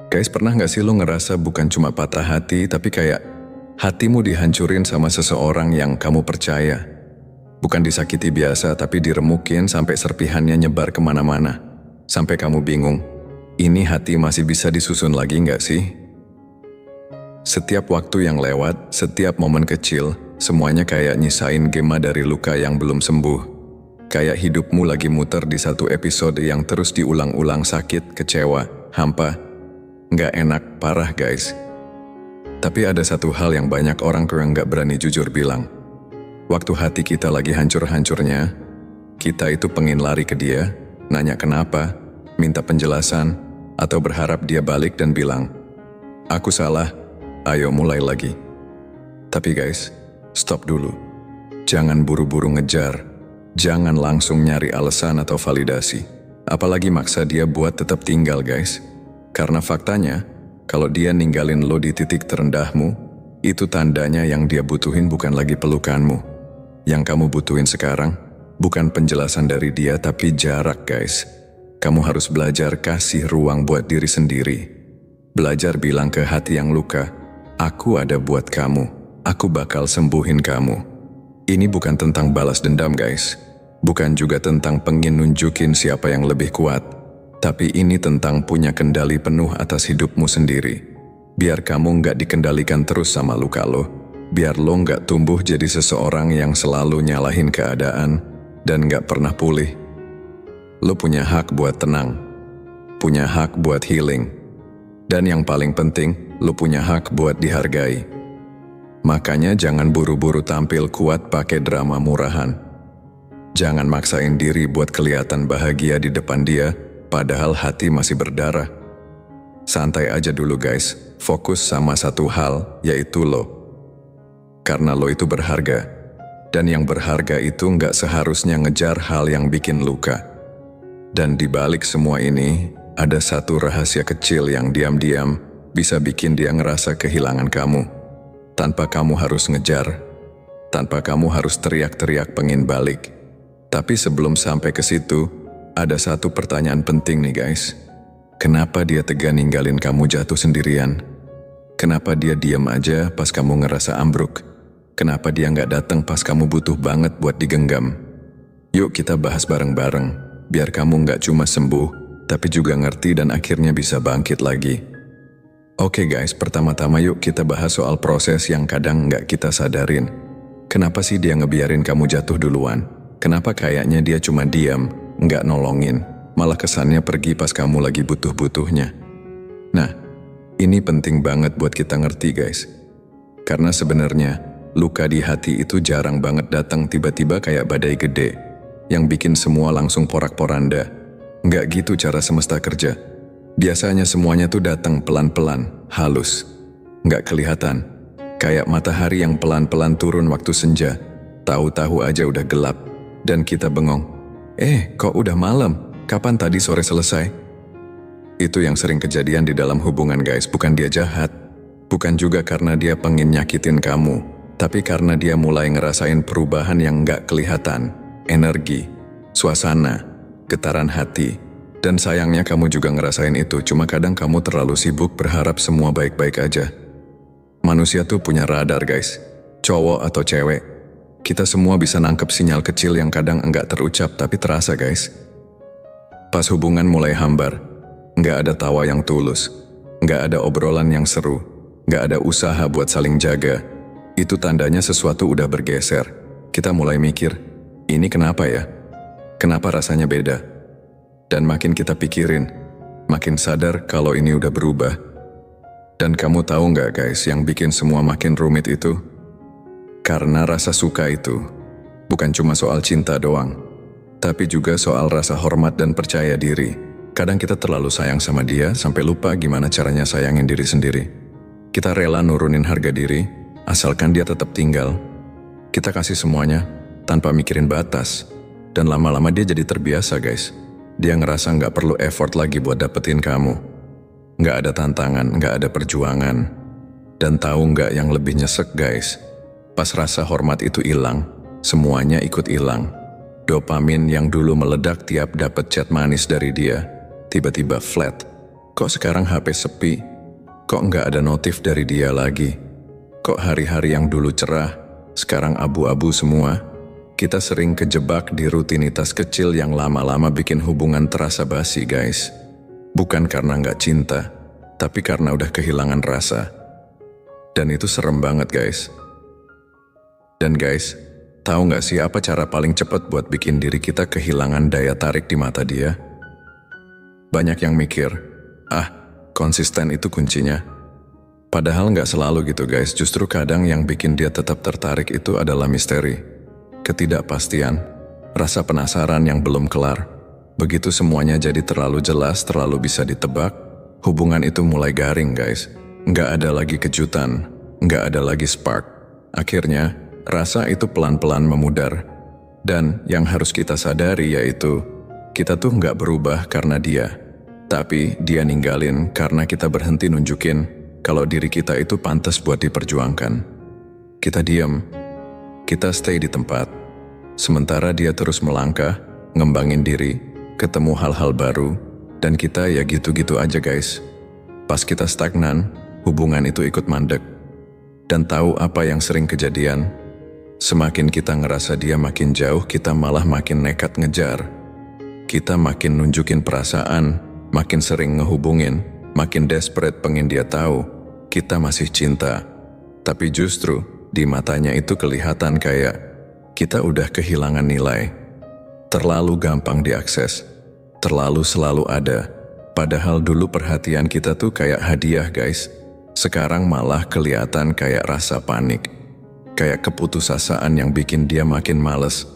Guys, pernah gak sih lo ngerasa bukan cuma patah hati, tapi kayak hatimu dihancurin sama seseorang yang kamu percaya? Bukan disakiti biasa, tapi diremukin sampai serpihannya nyebar kemana-mana. Sampai kamu bingung, ini hati masih bisa disusun lagi gak sih? Setiap waktu yang lewat, setiap momen kecil, semuanya kayak nyisain gema dari luka yang belum sembuh. Kayak hidupmu lagi muter di satu episode yang terus diulang-ulang, sakit, kecewa, hampa. Nggak enak, parah guys. Tapi ada satu hal yang banyak orang kurang nggak berani jujur bilang. Waktu hati kita lagi hancur-hancurnya, kita itu pengen lari ke dia, nanya kenapa, minta penjelasan, atau berharap dia balik dan bilang, "Aku salah, ayo mulai lagi." Tapi guys, stop dulu. Jangan buru-buru ngejar, jangan langsung nyari alasan atau validasi. Apalagi maksa dia buat tetap tinggal guys. Karena faktanya, kalau dia ninggalin lo di titik terendahmu, itu tandanya yang dia butuhin bukan lagi pelukanmu. Yang kamu butuhin sekarang, bukan penjelasan dari dia tapi jarak guys. Kamu harus belajar kasih ruang buat diri sendiri. Belajar bilang ke hati yang luka, "Aku ada buat kamu, aku bakal sembuhin kamu." Ini bukan tentang balas dendam guys. Bukan juga tentang pengen nunjukin siapa yang lebih kuat. Tapi ini tentang punya kendali penuh atas hidupmu sendiri. Biar kamu nggak dikendalikan terus sama luka lo. Biar lo nggak tumbuh jadi seseorang yang selalu nyalahin keadaan dan nggak pernah pulih. Lo punya hak buat tenang. Punya hak buat healing. Dan yang paling penting, lo punya hak buat dihargai. Makanya jangan buru-buru tampil kuat pakai drama murahan. Jangan maksain diri buat kelihatan bahagia di depan dia, padahal hati masih berdarah. Santai aja dulu guys, fokus sama satu hal, yaitu lo. Karena lo itu berharga. Dan yang berharga itu nggak seharusnya ngejar hal yang bikin luka. Dan di balik semua ini, ada satu rahasia kecil yang diam-diam bisa bikin dia ngerasa kehilangan kamu. Tanpa kamu harus ngejar, tanpa kamu harus teriak-teriak pengen balik. Tapi sebelum sampai ke situ, ada satu pertanyaan penting nih guys. Kenapa dia tega ninggalin kamu jatuh sendirian? Kenapa dia diam aja pas kamu ngerasa ambruk? Kenapa dia nggak datang pas kamu butuh banget buat digenggam? Yuk kita bahas bareng-bareng, biar kamu nggak cuma sembuh, tapi juga ngerti dan akhirnya bisa bangkit lagi. Oke guys, pertama-tama yuk kita bahas soal proses yang kadang nggak kita sadarin. Kenapa sih dia ngebiarin kamu jatuh duluan? Kenapa kayaknya dia cuma diam, nggak nolongin, malah kesannya pergi pas kamu lagi butuh-butuhnya? Nah, ini penting banget buat kita ngerti guys. Karena sebenarnya, luka di hati itu jarang banget datang tiba-tiba kayak badai gede, yang bikin semua langsung porak-poranda. Nggak gitu cara semesta kerja. Biasanya semuanya tuh datang pelan-pelan, halus. Nggak kelihatan. Kayak matahari yang pelan-pelan turun waktu senja. Tahu-tahu aja udah gelap. Dan kita bengong. Kok udah malam? Kapan tadi sore selesai? Itu yang sering kejadian di dalam hubungan guys. Bukan dia jahat. Bukan juga karena dia pengen nyakitin kamu. Tapi karena dia mulai ngerasain perubahan yang nggak kelihatan. Energi, suasana, getaran hati. Dan sayangnya kamu juga ngerasain itu. Cuma kadang kamu terlalu sibuk berharap semua baik-baik aja. Manusia tuh punya radar guys. Cowok atau cewek. Kita semua bisa nangkep sinyal kecil yang kadang enggak terucap tapi terasa guys. Pas hubungan mulai hambar, enggak ada tawa yang tulus, enggak ada obrolan yang seru, enggak ada usaha buat saling jaga. Itu tandanya sesuatu udah bergeser. Kita mulai mikir, ini kenapa ya? Kenapa rasanya beda? Dan makin kita pikirin, makin sadar kalau ini udah berubah. Dan kamu tahu nggak guys, yang bikin semua makin rumit itu? Karena rasa suka itu bukan cuma soal cinta doang, tapi juga soal rasa hormat dan percaya diri. Kadang kita terlalu sayang sama dia sampai lupa gimana caranya sayangin diri sendiri. Kita rela nurunin harga diri, asalkan dia tetap tinggal. Kita kasih semuanya tanpa mikirin batas. Dan lama-lama dia jadi terbiasa guys. Dia ngerasa nggak perlu effort lagi buat dapetin kamu. Nggak ada tantangan, nggak ada perjuangan. Dan tahu nggak yang lebih nyesek guys? Pas rasa hormat itu hilang, semuanya ikut hilang. Dopamin yang dulu meledak tiap dapet chat manis dari dia, tiba-tiba flat. Kok sekarang HP sepi? Kok nggak ada notif dari dia lagi? Kok hari-hari yang dulu cerah, sekarang abu-abu semua? Kita sering kejebak di rutinitas kecil yang lama-lama bikin hubungan terasa basi, guys. Bukan karena nggak cinta, tapi karena udah kehilangan rasa. Dan itu serem banget, guys. Dan guys, tahu nggak sih apa cara paling cepat buat bikin diri kita kehilangan daya tarik di mata dia? Banyak yang mikir, konsisten itu kuncinya. Padahal nggak selalu gitu, guys. Justru kadang yang bikin dia tetap tertarik itu adalah misteri. Ketidakpastian, rasa penasaran yang belum kelar. Begitu semuanya jadi terlalu jelas, terlalu bisa ditebak, hubungan itu mulai garing, guys. Nggak ada lagi kejutan, nggak ada lagi spark. Akhirnya, rasa itu pelan-pelan memudar. Dan yang harus kita sadari yaitu, kita tuh nggak berubah karena dia. Tapi dia ninggalin karena kita berhenti nunjukin kalau diri kita itu pantas buat diperjuangkan. Kita diam. Kita stay di tempat, sementara dia terus melangkah, ngembangin diri, ketemu hal-hal baru, dan kita ya gitu-gitu aja, guys. Pas kita stagnan, hubungan itu ikut mandek. Dan tahu apa yang sering kejadian? Semakin kita ngerasa dia makin jauh, kita malah makin nekat ngejar. Kita makin nunjukin perasaan, makin sering ngehubungin, makin desperate pengen dia tahu kita masih cinta. Tapi justru di matanya itu kelihatan kayak kita udah kehilangan nilai. Terlalu gampang diakses, terlalu selalu ada. Padahal dulu perhatian kita tuh kayak hadiah, guys. Sekarang malah kelihatan kayak rasa panik. Kayak keputusasaan yang bikin dia makin males.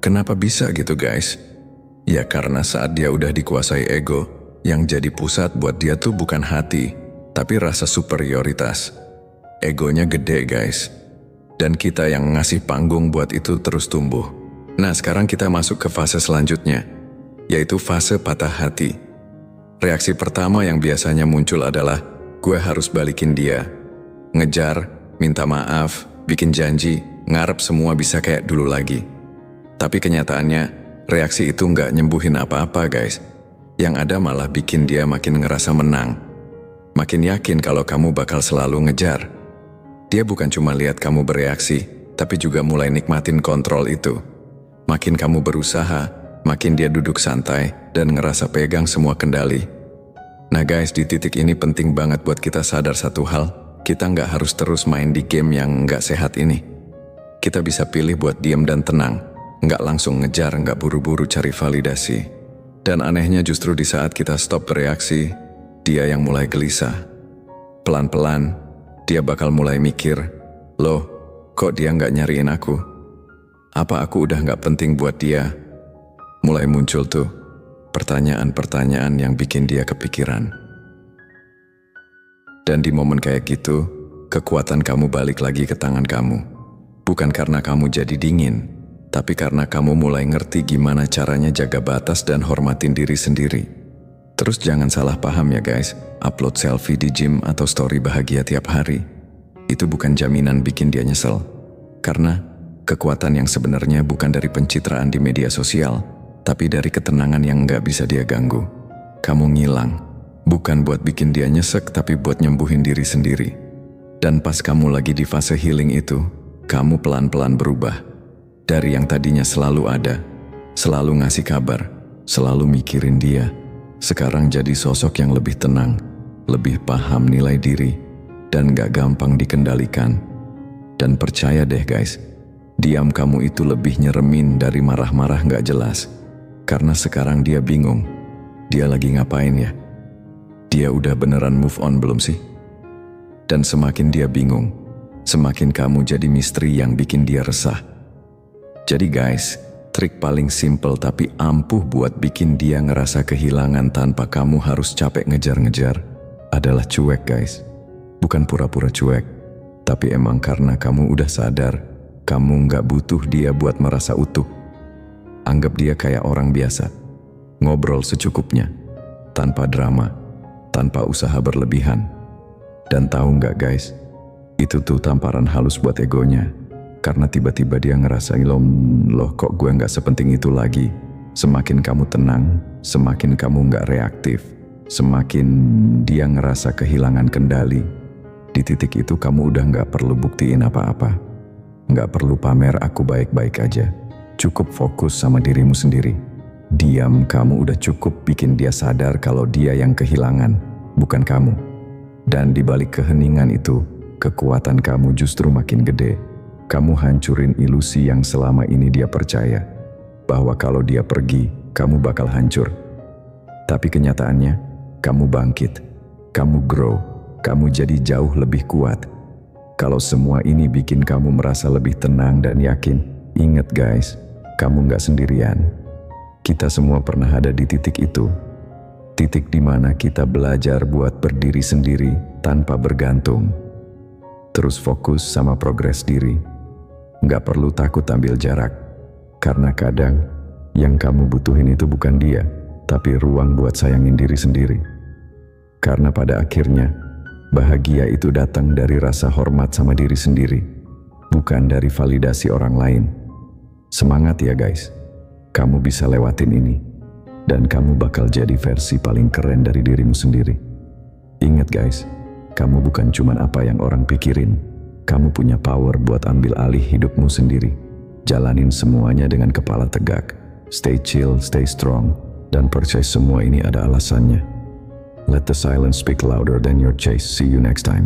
Kenapa bisa gitu, guys? Ya karena saat dia udah dikuasai ego, yang jadi pusat buat dia tuh bukan hati, tapi rasa superioritas. Egonya gede, guys. Dan kita yang ngasih panggung buat itu terus tumbuh. Nah, sekarang kita masuk ke fase selanjutnya, yaitu fase patah hati. Reaksi pertama yang biasanya muncul adalah, gue harus balikin dia. Ngejar, minta maaf, bikin janji, ngarep semua bisa kayak dulu lagi. Tapi kenyataannya, reaksi itu nggak nyembuhin apa-apa, guys. Yang ada malah bikin dia makin ngerasa menang. Makin yakin kalau kamu bakal selalu ngejar. Dia bukan cuma lihat kamu bereaksi, tapi juga mulai nikmatin kontrol itu. Makin kamu berusaha, makin dia duduk santai dan ngerasa pegang semua kendali. Nah guys, di titik ini penting banget buat kita sadar satu hal, kita nggak harus terus main di game yang nggak sehat ini. Kita bisa pilih buat diam dan tenang, nggak langsung ngejar, nggak buru-buru cari validasi. Dan anehnya justru di saat kita stop bereaksi, dia yang mulai gelisah. Pelan-pelan, dia bakal mulai mikir, loh, kok dia nggak nyariin aku? Apa aku udah nggak penting buat dia? Mulai muncul tuh pertanyaan-pertanyaan yang bikin dia kepikiran. Dan di momen kayak gitu, kekuatan kamu balik lagi ke tangan kamu. Bukan karena kamu jadi dingin, tapi karena kamu mulai ngerti gimana caranya jaga batas dan hormatin diri sendiri. Terus jangan salah paham ya guys, upload selfie di gym atau story bahagia tiap hari, itu bukan jaminan bikin dia nyesel. Karena kekuatan yang sebenarnya bukan dari pencitraan di media sosial, tapi dari ketenangan yang nggak bisa dia ganggu. Kamu ngilang, bukan buat bikin dia nyesek, tapi buat nyembuhin diri sendiri. Dan pas kamu lagi di fase healing itu, kamu pelan-pelan berubah. Dari yang tadinya selalu ada, selalu ngasih kabar, selalu mikirin dia, sekarang jadi sosok yang lebih tenang, lebih paham nilai diri, dan gak gampang dikendalikan. Dan percaya deh guys, diam kamu itu lebih nyeremin dari marah-marah gak jelas. Karena sekarang dia bingung, dia lagi ngapain ya? Dia udah beneran move on belum sih? Dan semakin dia bingung, semakin kamu jadi misteri yang bikin dia resah. Jadi guys, trik paling simple tapi ampuh buat bikin dia ngerasa kehilangan tanpa kamu harus capek ngejar-ngejar adalah cuek guys. Bukan pura-pura cuek, tapi emang karena kamu udah sadar, kamu nggak butuh dia buat merasa utuh. Anggap dia kayak orang biasa, ngobrol secukupnya, tanpa drama, tanpa usaha berlebihan. Dan tahu nggak guys, itu tuh tamparan halus buat egonya. Karena tiba-tiba dia ngerasain loh kok gue gak sepenting itu lagi. Semakin kamu tenang, semakin kamu gak reaktif, semakin dia ngerasa kehilangan kendali. Di titik itu kamu udah gak perlu buktiin apa-apa. Gak perlu pamer aku baik-baik aja. Cukup fokus sama dirimu sendiri. Diam kamu udah cukup bikin dia sadar kalau dia yang kehilangan, bukan kamu. Dan di balik keheningan itu, kekuatan kamu justru makin gede. Kamu hancurin ilusi yang selama ini dia percaya, bahwa kalau dia pergi, kamu bakal hancur. Tapi kenyataannya, kamu bangkit, kamu grow, kamu jadi jauh lebih kuat. Kalau semua ini bikin kamu merasa lebih tenang dan yakin, ingat guys, kamu gak sendirian. Kita semua pernah ada di titik itu. Titik di mana kita belajar buat berdiri sendiri tanpa bergantung. Terus fokus sama progres diri. Gak perlu takut ambil jarak. Karena kadang, yang kamu butuhin itu bukan dia, tapi ruang buat sayangin diri sendiri. Karena pada akhirnya, bahagia itu datang dari rasa hormat sama diri sendiri, bukan dari validasi orang lain. Semangat ya guys, kamu bisa lewatin ini, dan kamu bakal jadi versi paling keren dari dirimu sendiri. Ingat guys, kamu bukan cuma apa yang orang pikirin, kamu punya power buat ambil alih hidupmu sendiri. Jalanin semuanya dengan kepala tegak, stay chill, stay strong, dan percaya semua ini ada alasannya. Let the silence speak louder than your chase. See you next time.